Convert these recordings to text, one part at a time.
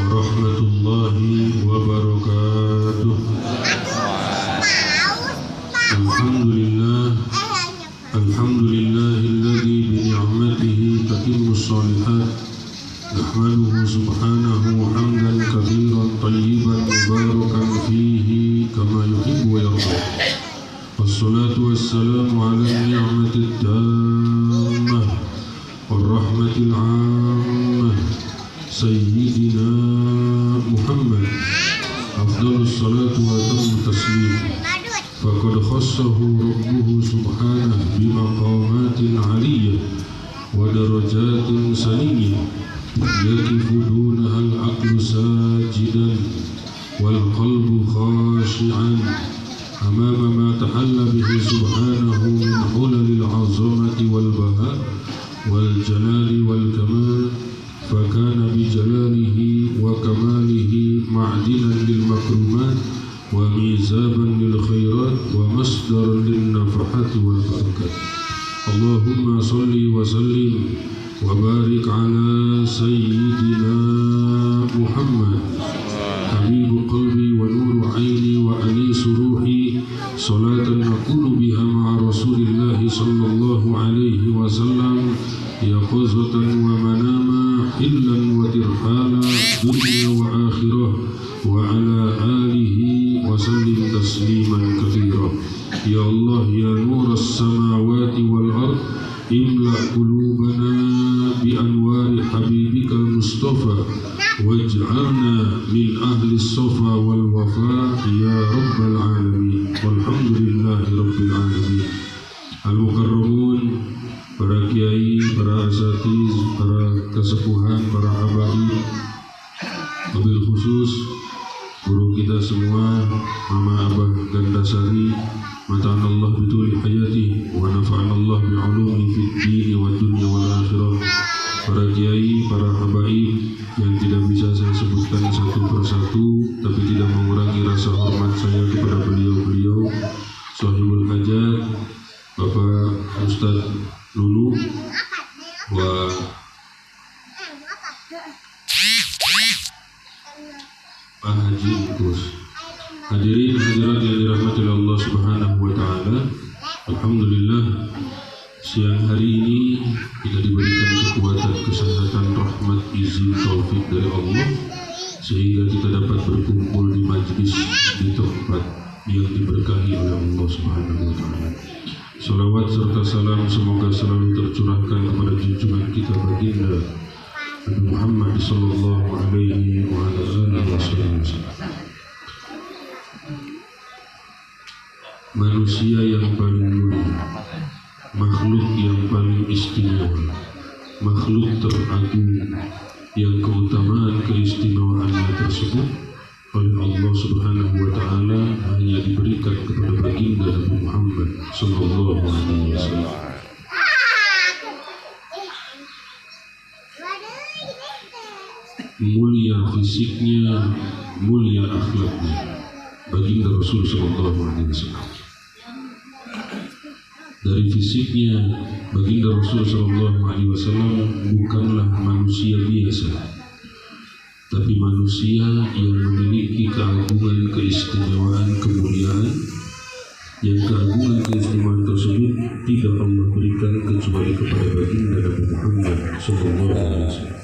warahmatullahi wabarakatuh. Alhamdulillahilladzi bi ni'matihi tatimmus shalihat. Nahmaduhu subhanahu hamdan katsiran thayyiban mubarakan fihi kama yuhibbu wa yarda. Wassalatu wassalamu ala ni'matid dammah war rahmatil 'ammah sayyidina Muhammad afdhalus salatu wa atammu taslim. Faqad khassahu rabbuhu subhanahu bi maqamatin 'aliyyah wa darajatin saniyyah yakifu dunaha al-aqlu sajidan wal qalbu khashi'an amama ma tahalla bihi subhanahu min hulalil 'azamati wal baha wal jalali wal kamal. Fakana bi jalalihi wa kamalihi ma'dinan lil makrumat wa mizaban lil khairat wa masdaran lin nafahati wal barakat. Allahumma salli wa sallim wa barik ala sayyidina Muhammad habibu qalbi wa nuru aini wa anisu ruhi salatan naqulu biha ma'a rasulillahi sallallahu alaihi wasallam yaqazatan wa manama hillan wa tirhala dunya wa akhirah wa ala alihi wa sallim tasliman katsira. Ya Allah ya nuras samawati wal ard imla qulubana bi anwari habibika al-mustafa waj'alna min ahli as-safa wal wafa ya rabbal alamin walhamdulillahi rabbil alamin. Al-mukarramun, para kiai, para asatiz, para kesepuhan, para habaib, wabil khusus guru kita semua, Mama Abah Gandasari, mata'anallah bituli hayati wa nafa'anallah bi'ulumi fid dini wa dunya wal akhirah. Para kiai, para habaib yang tidak bisa saya sebutkan satu persatu, tapi tidak mengurangi rasa hormat saya kepada beliau-beliau, Sahibul Hajat Bapak Ustadz Lulu wa Pak Haji Kus. Hadirin hadirat yang dirahmati Allah Subhanahu wa taala. Alhamdulillah, siang hari ini kita diberikan kekuatan, kesehatan, rahmat, izin, taufik dari Allah sehingga kita dapat berkumpul di majlis di tempat yang diberkahi oleh Allah Subhanahu wa taala. Salawat serta salam semoga selalu tercurahkan kepada junjungan kita baginda Nabi Muhammad sallallahu alaihi wa ala alihi wasallam. Manusia yang paling mulia, makhluk yang paling istimewa, makhluk teragung yang keutamaan keistimewaannya tersebut oleh Allah Subhanahu wa taala hanya diberikan kepada baginda Nabi Muhammad sallallahu alaihi wasallam. Mulia fisiknya, mulia akhlaknya baginda Rasul sallallahu alaihi wasallam. Dari fisiknya, baginda Rasul sallallahu alaihi wasallam bukanlah manusia biasa, tapi manusia yang memiliki keagungan, keistimewaan, kemuliaan, yang keagungan, keistimewaan tersebut tidak Allah berikan kecuali kepada baginda Nabi Muhammad sallallahu alaihi wasallam.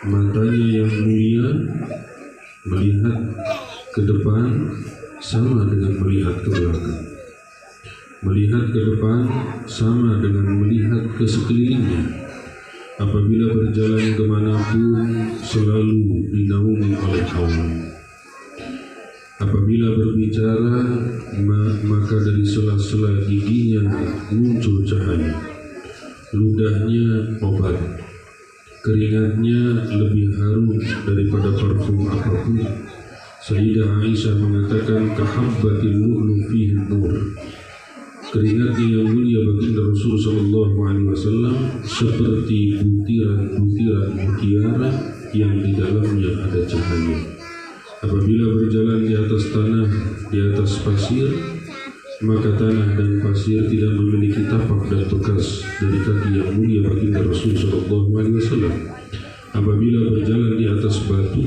Matanya yang mulia melihat ke depan sama dengan melihat ke belakang. Melihat ke depan sama dengan melihat ke sekelilingnya. Apabila berjalan kemanapun selalu dinaungi oleh Allah. Apabila berbicara maka dari sela-sela giginya muncul cahaya. Ludahnya obat. Keringatnya lebih harum daripada parfum apapun. Sayyidah Aisyah mengatakan kahabbatil lu'lu fihi nur. Keringatnya yang mulia baginda Rasul sallallahu alaihi wasallam seperti butiran-butiran mutiara yang di dalamnya ada cahaya. Apabila berjalan di atas tanah, di atas pasir, maka tanah dan pasir tidak memiliki tapak dan bekas dari kaki yang mulia baginda Rasul sallallahu alaihi wasallam. Apabila berjalan di atas batu,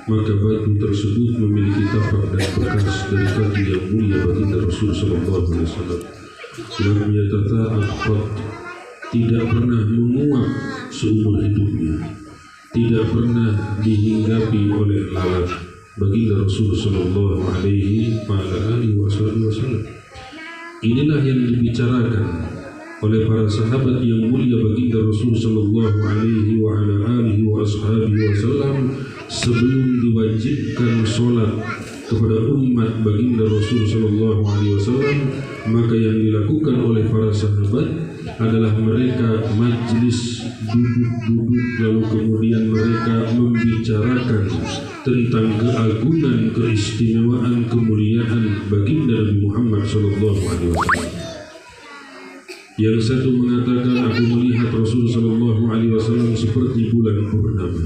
maka batu tersebut memiliki tapak dan bekas dari kaki yang mulia baginda Rasul sallallahu alaihi wasallam. Lam yatata'aqqad, tidak pernah menguap seumur hidupnya, tidak pernah dihinggapi oleh lalat baginda Rasul sallallahu alaihi wasallam. Inilah yang dibicarakan oleh para sahabat yang mulia baginda Rasul sallallahu alaihi wasallam sebelum diwajibkan sholat kepada umat baginda Rasul sallallahu alaihi wasallam. Maka yang dilakukan oleh para sahabat adalah mereka majlis duduk-duduk, lalu kemudian mereka membicarakan tentang keagungan, keistimewaan, kemuliaan baginda Nabi Muhammad sallallahu alaihi wasallam. Yang satu mengatakan, aku melihat Rasul sallallahu alaihi wasallam seperti bulan purnama.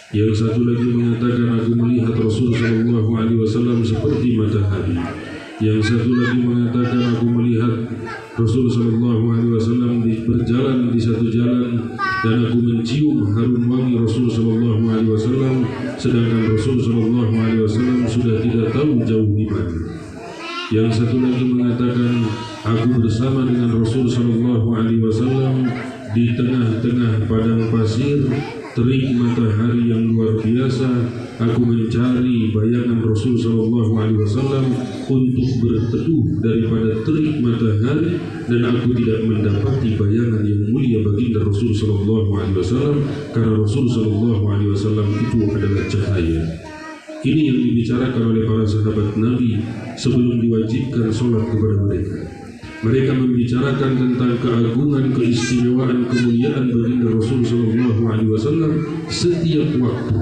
Yang satu lagi mengatakan, aku melihat Rasul sallallahu alaihi wasallam seperti matahari. Yang satu lagi mengatakan, aku melihat Rasul sallallahu alaihi wasallam berjalan di satu jalan dan aku mencium harum wangi Rasul sallallahu alaihi wasallam, sedangkan Rasul sallallahu alaihi wasallam sudah tidak tahu jauh di mana. Yang satu lagi mengatakan, aku bersama dengan Rasul sallallahu alaihi wasallam di tengah-tengah padang pasir, terik matahari yang luar biasa. Aku mencari bayangan Rasul sallallahu alaihi wasallam untuk berteduh daripada terik matahari, dan aku tidak mendapati bayangan yang mulia baginda Rasul sallallahu alaihi wasallam, karena Rasul sallallahu alaihi wasallam itu adalah cahaya. Ini yang dibicarakan oleh para sahabat Nabi sebelum diwajibkan sholat kepada mereka. Mereka membicarakan tentang keagungan, keistimewaan, kemuliaan baginda Rasul sallallahu alaihi wasallam setiap waktu,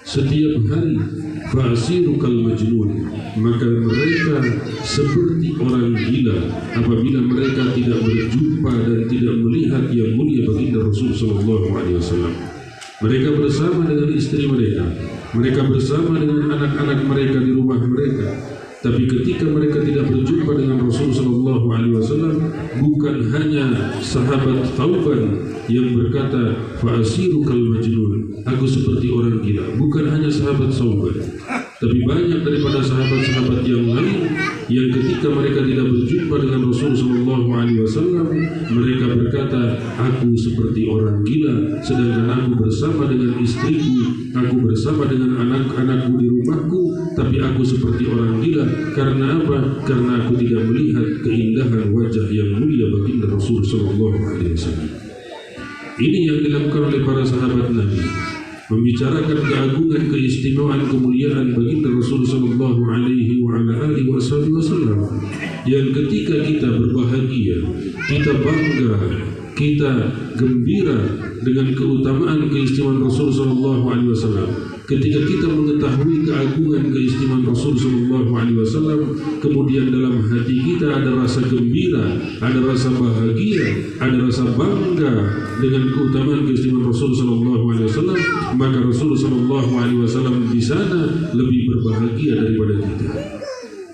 setiap hari. Fa'asiru kal majnun, maka mereka seperti orang gila apabila mereka tidak berjumpa dan tidak melihat yang mulia baginda Rasul sallallahu alaihi wasallam. Mereka bersama dengan istri mereka, mereka bersama dengan anak-anak mereka di rumah mereka. Tapi ketika mereka tidak berjumpa dengan Rasul sallallahu alaihi wasallam, bukan hanya sahabat Thauban yang berkata fa'asiru kal majnun, aku seperti orang gila, bukan hanya sahabat Thauban, tapi banyak daripada sahabat-sahabat yang lain yang ketika mereka tidak berjumpa dengan Rasul sallallahu alaihi wasallam, mereka berkata, aku seperti orang gila, sedangkan aku bersama dengan istriku, aku bersama dengan anak-anakku di rumahku, tapi aku seperti orang gila. Karena apa? Karena aku tidak melihat keindahan wajah yang mulia baginda Rasul sallallahu alaihi wasallam. Ini yang dilakukan oleh para sahabat Nabi, membicarakan keagungan, keistimewaan, kemuliaan baginda Rasul sallallahu alaihi wasallam. Yang ketika kita berbahagia, kita bangga, kita gembira dengan keutamaan, keistimewaan Rasul sallallahu alaihi wasallam. Ketika kita mengetahui keagungan, keistimewaan Rasul sallallahu alaihi wasallam, kemudian dalam hati kita ada rasa gembira, ada rasa bahagia, ada rasa bangga dengan keutamaan, keistimewaan Rasul sallallahu alaihi wasallam, maka Rasul sallallahu alaihi wasallam di sana lebih berbahagia daripada kita.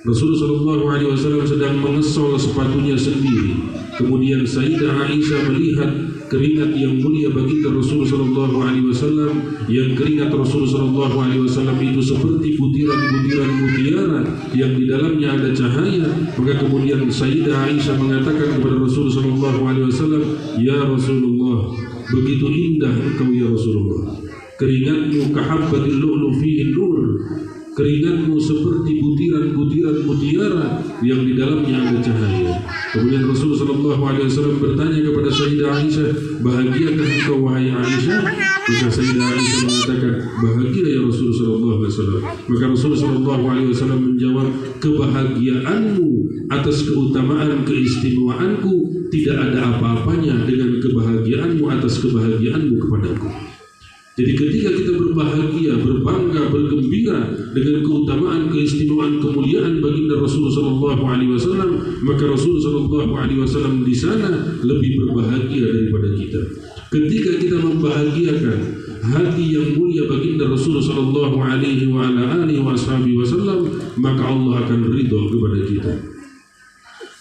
Rasul sallallahu alaihi wasallam sedang mengesol sepatunya sendiri. Kemudian Sayyidah Aisyah melihat keringat yang mulia baginda Rasul sallallahu alaihi wasallam, yang keringat Rasul sallallahu alaihi wasallam itu seperti butiran-butiran mutiara yang di dalamnya ada cahaya. Maka kemudian Sayyidah Aisyah mengatakan kepada Rasul sallallahu alaihi wasallam, ya Rasulullah, begitu indah engkau ya Rasulullah, keringatmu kahabbatil lu'lu fihi nur, keringatmu seperti butiran-butiran mutiara yang di dalamnya ada cahaya. Kemudian Rasul sallallahu alaihi wasallam bertanya kepada Sayyidah Aisyah, bahagiakah engkau wahai Aisyah? Maka Sayyidah Aisyah mengatakan, bahagia ya Rasul sallallahu alaihi wasallam. Maka Rasul sallallahu alaihi wasallam menjawab, kebahagiaanmu atas keutamaan, keistimewaanku tidak ada apa-apanya dengan kebahagiaanmu atas kebahagiaanmu kepadaku. Jadi ketika kita berbahagia, berbangga, bergembira dengan keutamaan, keistimewaan, kemuliaan baginda Rasul sallallahu alaihi wasallam, maka Rasul sallallahu alaihi wasallam di sana lebih berbahagia daripada kita. Ketika kita membahagiakan hati yang mulia baginda Rasul sallallahu alaihi wasallam, maka Allah akan ridha kepada kita.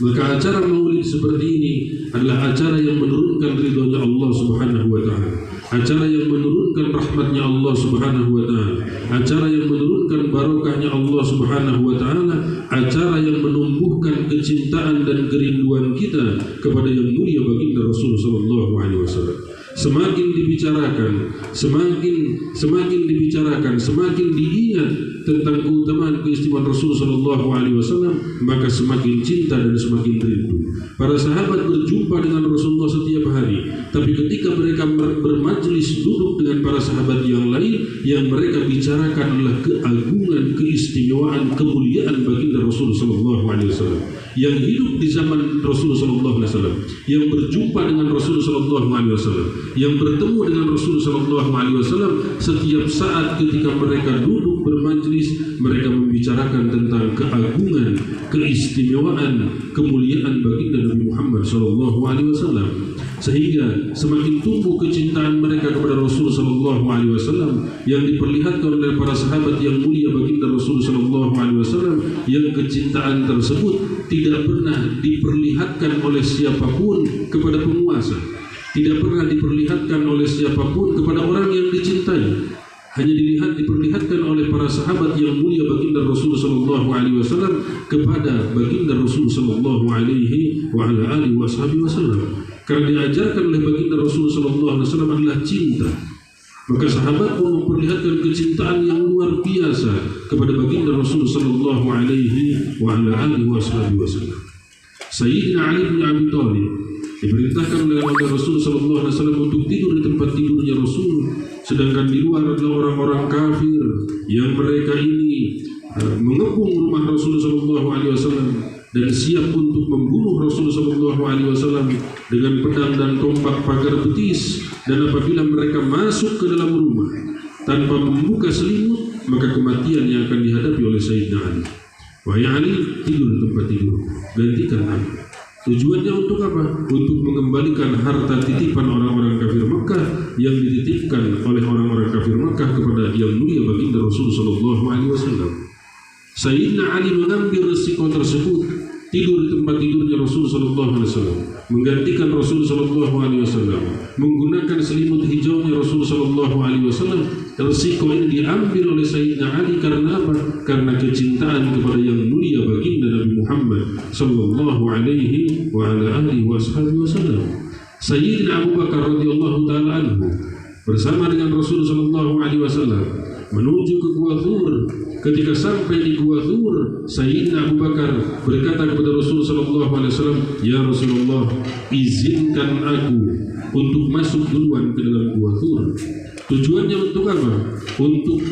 Maka acara maulid seperti ini adalah acara yang menurunkan ridhonya Allah Subhanahu wa Ta'ala, acara yang menurunkan rahmatnya Allah Subhanahu wa Ta'ala, acara yang menurunkan barokahnya Allah Subhanahu wa Ta'ala, acara yang menumbuhkan kecintaan dan kerinduan kita kepada yang mulia baginda Rasul sallallahu alaihi wasallam. Semakin dibicarakan, semakin dibicarakan, semakin diingat tentang keutamaan keistimewaan Rasul sallallahu alaihi wasallam, maka semakin cinta dan semakin rindu. Para sahabat berjumpa dengan Rasulullah setiap hari, tapi ketika mereka bermajlis duduk dengan para sahabat yang lain, yang mereka bicarakan adalah keagungan, keistimewaan, kemuliaan baginda Rasul sallallahu alaihi wasallam, yang hidup di zaman Rasul sallallahu alaihi wasallam, yang berjumpa dengan Rasul sallallahu alaihi wasallam, yang bertemu dengan Rasul sallallahu alaihi wasallam. Setiap saat ketika mereka duduk bermajlis, mereka membicarakan tentang keagungan, keistimewaan, kemuliaan baginda Nabi Muhammad sallallahu alaihi wasallam, sehingga semakin tumbuh kecintaan mereka kepada Rasul sallallahu alaihi wasallam yang diperlihatkan oleh para sahabat yang mulia baginda Rasul sallallahu alaihi wasallam, yang kecintaan tersebut tidak pernah diperlihatkan oleh siapapun kepada penguasa, tidak pernah diperlihatkan oleh siapapun kepada orang yang dicintai. Hanya diperlihatkan oleh para sahabat yang mulia baginda Rasul sallallahu alaihi wasallam kepada baginda Rasul sallallahu alaihi wa ala alihi wasallam. Karena diajarkan oleh baginda Rasul sallallahu alaihi wasallam adalah cinta, maka sahabat pun memperlihatkan kecintaan yang luar biasa kepada baginda Rasul sallallahu alaihi wa ala alihi wasallam. Sayyidina Ali bin Abi Thalib diperintahkan oleh Rasul sallallahu alaihi wasallam untuk tidur di tempat tidurnya Rasul, sedangkan di luar adalah orang-orang kafir yang mereka ini mengepung rumah Rasul sallallahu alaihi wasallam dan siap untuk membunuh Rasul sallallahu alaihi wasallam dengan pedang dan tombak pagar betis. Dan apabila mereka masuk ke dalam rumah tanpa membuka selimut, maka kematian yang akan dihadapi oleh Sayyidina Ali. Wahai Ali, tidur di tempat tidur, gantikan aku. Tujuannya untuk apa? Untuk mengembalikan harta titipan orang-orang kafir Mekah yang dititipkan oleh orang-orang kafir Mekah kepada yang mulia baginda Rasul sallallahu alaihi wasallam. Sayyidina Ali mengambil resiko tersebut, tidur di tempat tidurnya Rasul sallallahu alaihi wasallam, menggantikan Rasul sallallahu alaihi wasallam, menggunakan selimut hijaunya Rasul sallallahu alaihi wasallam. Resiko ini diambil oleh Sayyidina Ali karena apa? Karena kecintaan kepada yang mulia baginda Nabi Muhammad sallallahu alaihi wa ala alihi wasallam. Sayyidina Abu Bakar radhiyallahu taala anhu bersama dengan Rasul sallallahu alaihi wasallam menuju ke Gua Thur. Ketika sampai di Gua Thur, Sayyidina Abu Bakar berkata kepada Rasul sallallahu alaihi wasallam, "Ya Rasulullah, izinkan aku untuk masuk duluan ke dalam Gua Thur." Tujuannya untuk apa? Untuk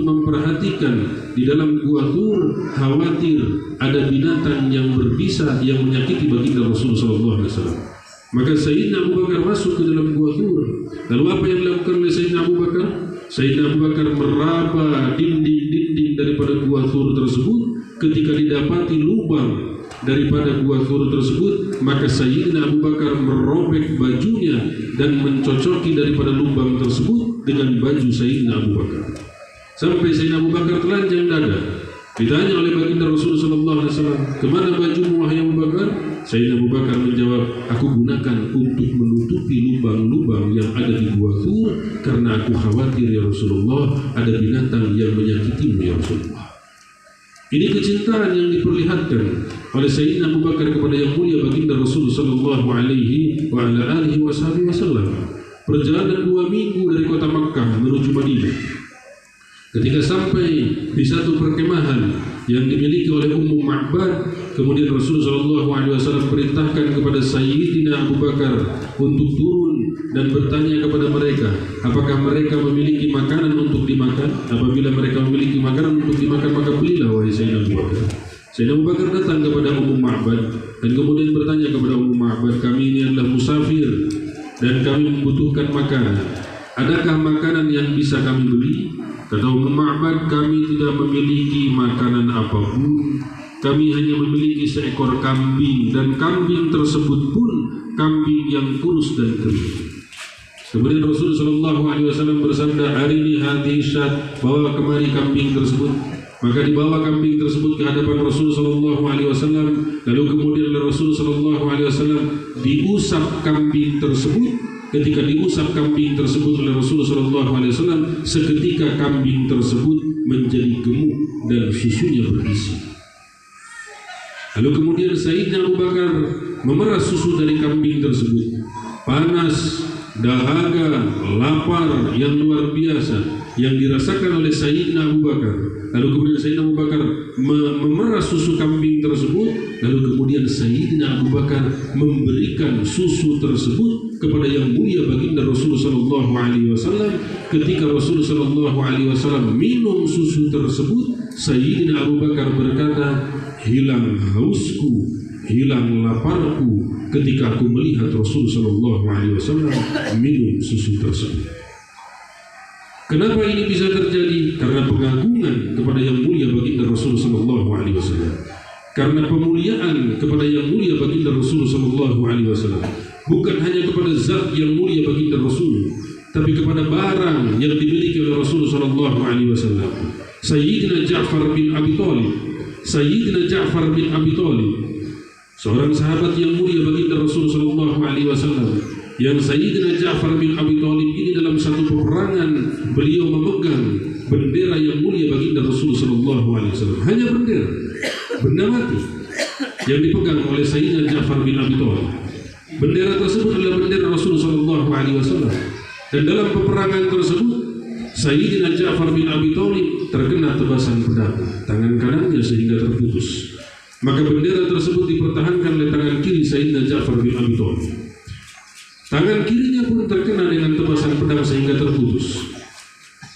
memperhatikan di dalam Gua Thur, khawatir ada binatang yang berbisa yang menyakiti baginda Rasul sallallahu alaihi wasallam. Maka Sayyidina Abu Bakar masuk ke dalam Gua Thur. Lalu apa yang dilakukan oleh Sayyidina Abu Bakar? Sayyidina Abu Bakar meraba dinding-dinding daripada Gua Thur tersebut. Ketika didapati lubang daripada Gua Thur tersebut, maka Sayyidina Abu Bakar merobek bajunya dan mencocoki daripada lubang tersebut dengan baju Sayyidina Abu Bakar, sampai Sayyidina Abu Bakar telanjang dada. Ditanya oleh baginda Rasul sallallahu alaihi wasallam, "Kemana bajumu wahai Abu Bakar?" Sayyidina Abu Bakar menjawab, "Aku gunakan untuk menutupi lubang-lubang yang ada di Gua Thur karena aku khawatir ya Rasulullah ada binatang yang menyakitimu ya Rasulullah." Ini kecintaan yang diperlihatkan oleh Sayyidina Abu Bakar kepada yang mulia baginda Rasul sallallahu alaihi wa ala alihi wasallam. Perjalanan 2 minggu dari kota Makkah menuju Madinah. Ketika sampai di satu perkemahan yang dimiliki oleh Ummu Ma'bad, kemudian Rasul sallallahu alaihi wasallam perintahkan kepada Sayyidina Abu Bakar untuk turun dan bertanya kepada mereka, apakah mereka memiliki makanan untuk dimakan? Apabila mereka memiliki makanan untuk dimakan, maka belilah wahai Sayyidina Abu Bakar. Sayyidina Abu Bakar datang kepada Ummu Ma'bad dan kemudian bertanya kepada Ummu Ma'bad, "Kami ini adalah musafir dan kami membutuhkan makanan. Adakah makanan yang bisa kami beli?" Kata Ummu Ma'bad, "Kami tidak memiliki makanan apapun. Kami hanya memiliki seekor kambing, dan kambing tersebut pun kambing yang kurus dan kering." Kemudian Rasul sallallahu alaihi wasallam bersabda, "Arini hadhihi syat," bawa kemari kambing tersebut. Maka dibawa kambing tersebut ke hadapan Rasul sallallahu alaihi wasallam, lalu kemudian Rasul sallallahu alaihi wasallam diusap kambing tersebut. Ketika diusap kambing tersebut oleh Rasul sallallahu alaihi wasallam, seketika kambing tersebut menjadi gemuk dan susunya berisi. Lalu kemudian Sayyidina Abu Bakar memeras susu dari kambing tersebut. Panas, dahaga, lapar yang luar biasa yang dirasakan oleh Sayyidina Abu Bakar. Lalu kemudian Sayyidina Abu Bakar memeras susu kambing tersebut. Lalu kemudian Sayyidina Abu Bakar memberikan susu tersebut kepada yang mulia baginda Rasul sallallahu alaihi wasallam. Ketika Rasul sallallahu alaihi wasallam minum susu tersebut, Sayyidina Abu Bakar berkata, hilang hausku, hilang laparku ketika aku melihat Rasul sallallahu alaihi wasallam minum susu tersebut. Kenapa ini bisa terjadi? Karena pengagungan kepada yang mulia baginda Rasul sallallahu alaihi wasallam. Karena pemuliaan kepada yang mulia baginda Rasul sallallahu alaihi wasallam. Bukan hanya kepada zat yang mulia baginda Rasul, tapi kepada barang yang dimiliki oleh Rasul sallallahu alaihi wasallam. Sayyidina Ja'far bin Abi Thalib, Sayyidina Ja'far bin Abi Thalib, seorang sahabat yang mulia baginda Rasul sallallahu alaihi wasallam, yang Sayyidina Ja'far bin Abi Thalib ini dalam satu peperangan beliau memegang bendera yang mulia baginda Rasul sallallahu alaihi wasallam. Hanya bendera, benda mati yang dipegang oleh Sayyidina Ja'far bin Abi Thalib. Bendera tersebut adalah bendera Rasul sallallahu alaihi wasallam. Dan dalam peperangan tersebut Sayyidina Ja'far bin Abi Thalib terkena tebasan pedang tangan kanannya sehingga terputus. Maka bendera tersebut dipertahankan oleh tangan kiri Sayyidina Ja'far bin Abi Thalib. Tangan kirinya pun terkena dengan tebasan pedang sehingga terputus.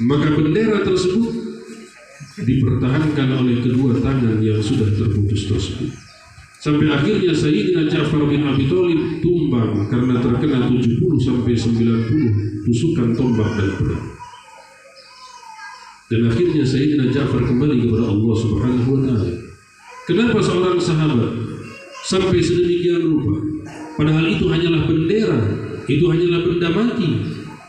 Maka bendera tersebut dipertahankan oleh kedua tangan yang sudah terputus tersebut. Sampai akhirnya Sayyidina Ja'far bin Abi Thalib tumbang karena terkena 70 sampai 90 tusukan tombak dan pedang. Dan akhirnya Sayyidina Ja'far kembali kepada Allah Subhanahu wa taala. Kenapa seorang sahabat sampai sedemikian rupa? Padahal itu hanyalah bendera, itu hanyalah benda mati,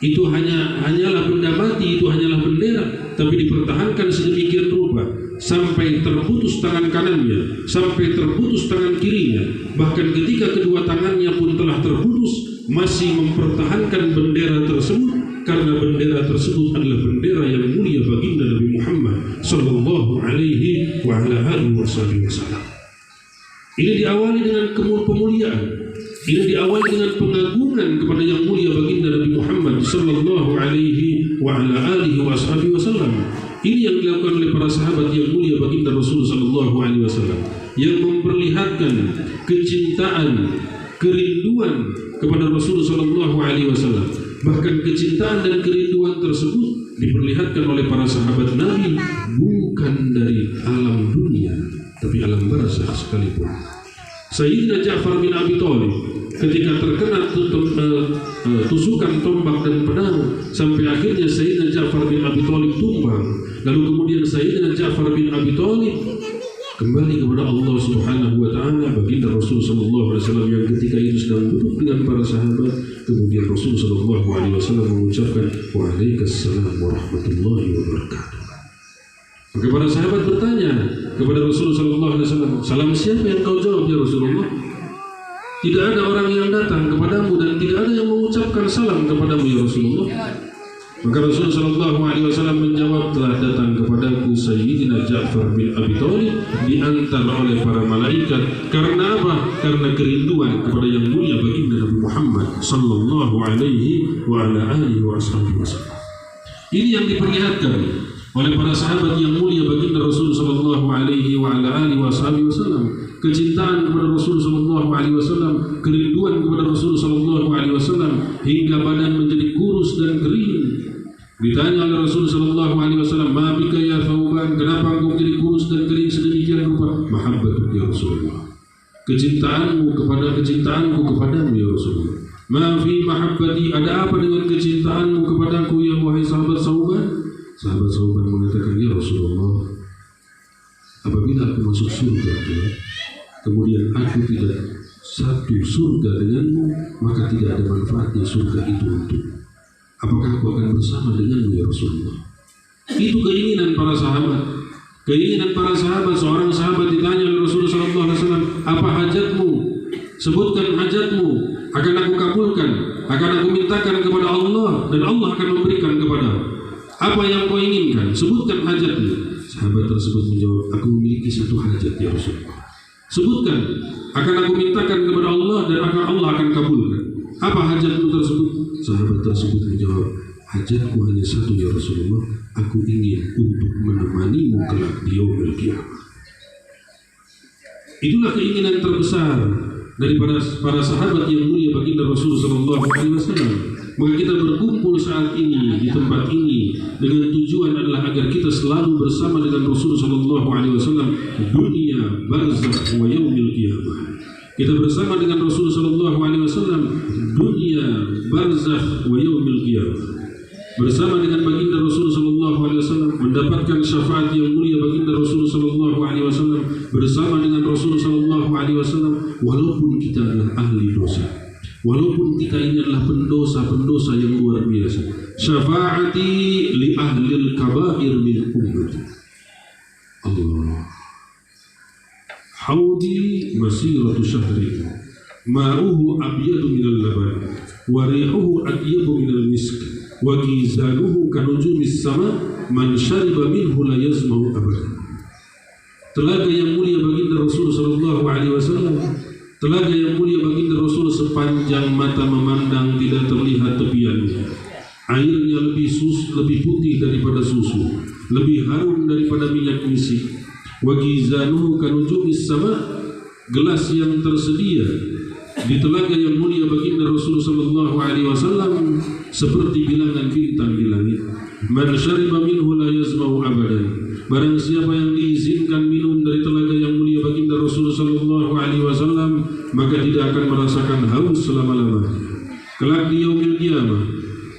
itu hanyalah benda mati, itu hanyalah bendera, tapi dipertahankan sedemikian rupa sampai terputus tangan kanannya, sampai terputus tangan kirinya. Bahkan ketika kedua tangannya pun telah terputus, masih mempertahankan bendera tersebut, karena bendera tersebut adalah bendera yang mulia baginda Nabi Muhammad sallallahu alaihi wa ala alihi wasallam. Ini diawali dengan pemuliaan, ini diawali dengan pengagungan kepada yang mulia baginda Nabi Muhammad sallallahu alaihi wa ala alihi wasallam. Ini yang dilakukan oleh para sahabat yang mulia baginda Rasul sallallahu alaihi wasallam, yang memperlihatkan kecintaan, kerinduan kepada Rasul sallallahu alaihi wasallam. Bahkan kecintaan dan kerinduan tersebut diperlihatkan oleh para sahabat Nabi bukan dari alam dunia, tapi alam barzakh sekalipun. Sayyidina Ja'far bin Abi Thalib ketika terkena tusukan tombak dan pedang, sampai akhirnya Sayyidina Ja'far bin Abi Thalib tumbang. Lalu kemudian Sayyidina Ja'far bin Abi Thalib kembali kepada Allah Subhanahu wa taala. Baginda Rasul sallallahu alaihi wasallam yang ketika itu sedang duduk dengan para sahabat, kemudian Rasul sallallahu alaihi wasallam mengucapkan waalaikumsalam warahmatullahi wabarakatuh. Maka para sahabat bertanya kepada Rasul sallallahu alaihi wasallam, salam siapa yang kau jawab ya Rasulullah? Tidak ada orang yang datang kepadamu dan tidak ada yang mengucapkan salam kepadamu ya Rasulullah. Maka Rasul sallallahu alaihi wasallam menjawab, telah datang kepadaku Sayyidina Ja'far bin Abi Thalib diantar oleh para malaikat. Karena apa? Karena kerinduan kepada yang mulia baginda Nabi Muhammad sallallahu alaihi wa ala alihi wasallam. Ini yang diperlihatkan oleh para sahabat yang mulia baginda Rasul sallallahu alaihi wa ala alihi wasallam. Kecintaan kepada Rasul sallallahu alaihi wasallam, kerinduan kepada Rasul sallallahu alaihi wasallam hingga badan menjadi kurus dan kering. Ditanya oleh Rasul sallallahu alaihi wasallam, "Ma bika ya Thawban? Kenapa engkau menjadi kurus dan kering sedemikian rupa?" "Mahabbatu ya Rasulullah." Kecintaanku kepadamu ya Rasulullah. "Ma fi mahabbati?" Ada apa dengan kecintaanmu kepadaku ya wahai sahabat Thawban? Sahabat Thawban mengatakan, "Ya Rasulullah, apabila aku masuk surga, kemudian aku tidak satu surga denganmu, maka tidak ada manfaatnya surga itu untukmu. Apakah aku akan bersama denganmu ya Rasulullah?" Itu keinginan para sahabat. Keinginan para sahabat, seorang sahabat ditanya oleh Rasulullah SAW, apa hajatmu? Sebutkan hajatmu, akan aku kabulkan, akan aku mintakan kepada Allah, dan Allah akan memberikan kepada. Apa yang kau inginkan? Sebutkan hajatmu. Sahabat tersebut menjawab, aku memiliki satu hajat ya Rasulullah. Sebutkan, akan aku mintakan kepada Allah, dan Allah akan kabulkan. Apa hajatmu tersebut? Sahabat tersebut menjawab, hajatku hanya satu ya Rasulullah, aku ingin untuk menemanimu kelak di yaumil qiyamah. Itulah keinginan terbesar daripada para sahabat yang mulia baginda Rasulullah SAW. Maka kita berkumpul saat ini di tempat ini dengan tujuan adalah agar kita selalu bersama dengan Rasulullah SAW, dunia barzakh wa yaumil qiyamah. Kita bersama dengan Rasulullah SAW, dunia barzakh wa yaumil qiyamah. Bersama dengan baginda Rasulullah SAW, mendapatkan syafaat yang mulia baginda Rasulullah SAW, bersama dengan Rasulullah SAW, walaupun kita adalah ahli dosa, walaupun kita ini adalah pendosa-pendosa yang luar biasa. Syafaati li ahlil kabair min ummati. Allah. Haudi masiratu syahri, ma'uhu abyadu minal laban, wa rihuhu atyabu minal misk, wa kizanuhu kanujumis sama, man syariba minhu la yazmau abadan. Telaga yang mulia baginda Rasulullah SAW, telaga yang mulia baginda Rasul sepanjang mata memandang tidak terlihat tepiannya. Airnya lebih putih daripada susu, lebih harum daripada minyak misik. Wa kizanuhu kanujumis sama, gelas yang tersedia di telaga yang mulia baginda Rasulullah SAW seperti bilangan bintang di langit. Man syariba minhu la yazmau abadan. Barang siapa yang diizinkan minum dari telaga yang mulia baginda Rasulullah SAW, maka tidak akan merasakan haus selama-lamanya. Kelak di yaumil qiyamah,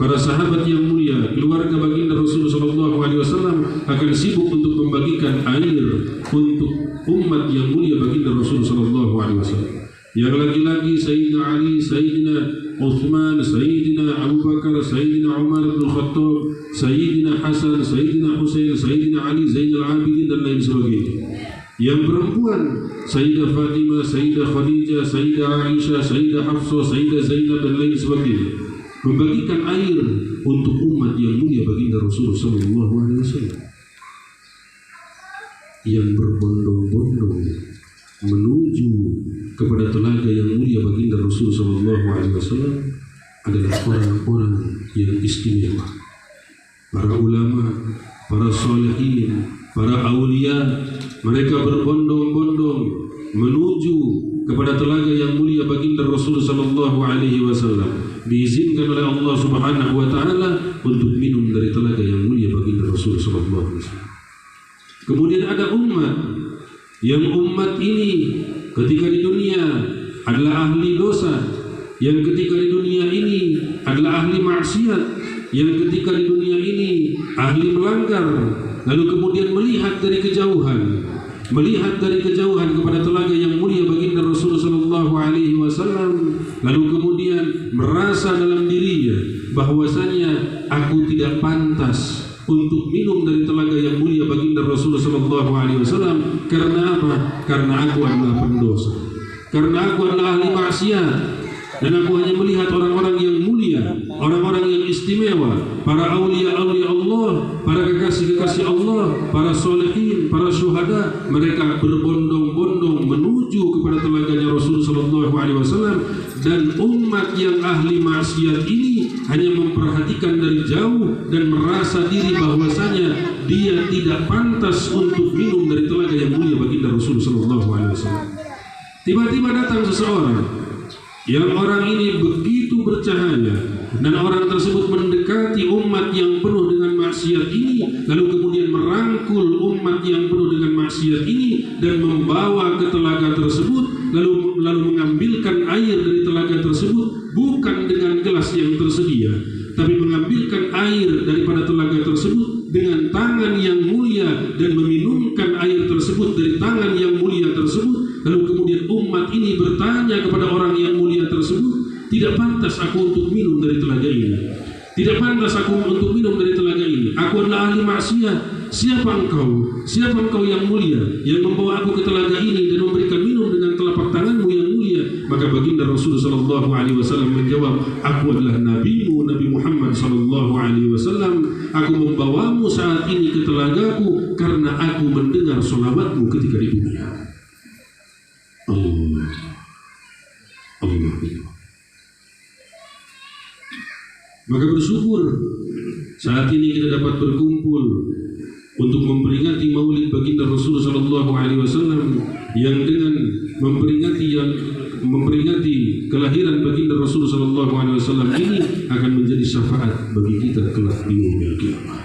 para sahabat yang mulia, keluarga baginda Rasulullah SAW akan sibuk untuk membagikan air untuk umat yang mulia baginda Rasulullah SAW. Yang laki-laki Sayyidina Ali, Sayyidina Uthman, Sayyidina Abu Bakar, Sayyidina Umar bin Khattab, Sayyidina Hasan, Sayyidina Husain, Sayyidina Ali, Zainal Abidin dan lain sebagainya. Yang perempuan Sayyidah Fatimah, Sayyidah Khadijah, Sayyidah Aisyah, Sayyidah Hafsah, Sayyidah Zainab dan lain sebagainya, membagikan air untuk umat yang mulia baginda Rasulullah SAW. Yang berbondong-bondong menuju kepada telaga yang mulia baginda Rasulullah SAW adalah orang-orang yang istimewa, para ulama, para salihin, para aulia. Mereka berbondong-bondong menuju kepada telaga yang mulia baginda Rasulullah SAW, diizinkan oleh Allah Subhanahu wa Ta'ala untuk minum dari telaga yang mulia baginda Rasulullah SAW. Kemudian ada yang umat ini ketika di dunia adalah ahli dosa, yang ketika di dunia ini adalah ahli maksiat, yang ketika di dunia ini ahli melanggar, lalu kemudian melihat dari kejauhan kepada telaga yang mulia baginda Rasulullah SAW, lalu kemudian merasa dalam dirinya bahwasanya aku tidak pantas untuk minum dari telaga yang mulia baginda Rasulullah SAW. Karena apa? Karena aku adalah pendosa, karena aku adalah ahli maksiat, dan aku hanya melihat orang-orang yang mulia, orang-orang yang istimewa, para aulia-aulia Allah, para kekasih-kekasih Allah, para solehin, para syuhada. Mereka berbondong-bondong menuju kepada telaganya Rasulullah SAW, dan umat yang ahli maksiat ini hanya memperhatikan dari jauh dan merasa diri bahwasanya dia tidak pantas untuk minum dari telaga yang mulia baginda Rasulullah SAW. Tiba-tiba datang seseorang yang orang ini begitu bercahaya, dan orang tersebut mendekati umat yang penuh dengan maksiat ini, lalu kemudian merangkul umat yang penuh dengan maksiat ini dan membawa ke telaga tersebut, lalu mengambilkan air dari telaga tersebut, bukan dengan gelas yang tersedia, tapi mengambilkan air daripada telaga tersebut dengan tangan yang mulia dan meminumkan air tersebut dari tangan yang mulia tersebut. Lalu kemudian umat ini bertanya kepada orang yang mulia tersebut, tidak pantas aku untuk minum dari telaga ini, tidak pantas aku untuk minum dari telaga ini, aku adalah ahli maksiat, siapa engkau yang mulia, yang membawa aku ke telaga ini dan memberikan minum dengan telapak tanganmu yang mulia? Maka baginda Rasul sallallahu alaihi wasallam menjawab, aku adalah nabimu, Nabi Muhammad sallallahu alaihi wasallam. Aku membawamu saat ini ke telagaku karena aku mendengar sholawatmu ketika di dunia. Allah. Maka bersyukur saat ini kita dapat berkumpul untuk memperingati maulid baginda Rasul sallallahu alaihi wasallam, yang dengan memperingati kelahiran baginda Rasul sallallahu alaihi wasallam ini akan menjadi syafaat bagi kita kelak di yaumil qiyamah.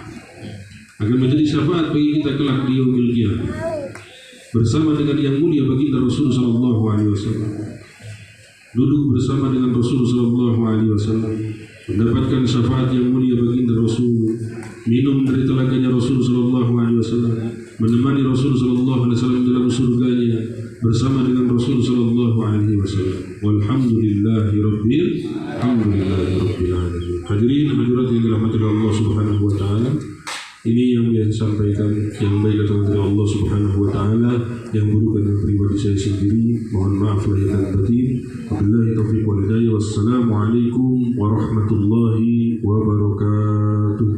Akan menjadi syafaat bagi kita kelak di yaumil qiyamah bersama dengan yang mulia baginda Rasul sallallahu alaihi wasallam. Duduk bersama dengan Rasul sallallahu alaihi wasallam, mendapatkan syafaat yang mulia baginda Rasul, minum dari telaganya Rasul sallallahu alaihi wasallam, menemani Rasul sallallahu alaihi wasallam dalam surganya bersama dengan Rasul sallallahu alaihi wasallam. Walhamdulillahi rabbil alamin. Hadirin hadirat yang dirahmati Allah Subhanahu wa taala, ini yang saya sampaikan, yang baik datang dari Allah Subhanahu wa taala, yang buruk adalah pribadi saya sendiri. Mohon maaf lahir dan batin. Wabillahi taufiq wal hidayah. Wassalamualaikum warahmatullahi wabarakatuh.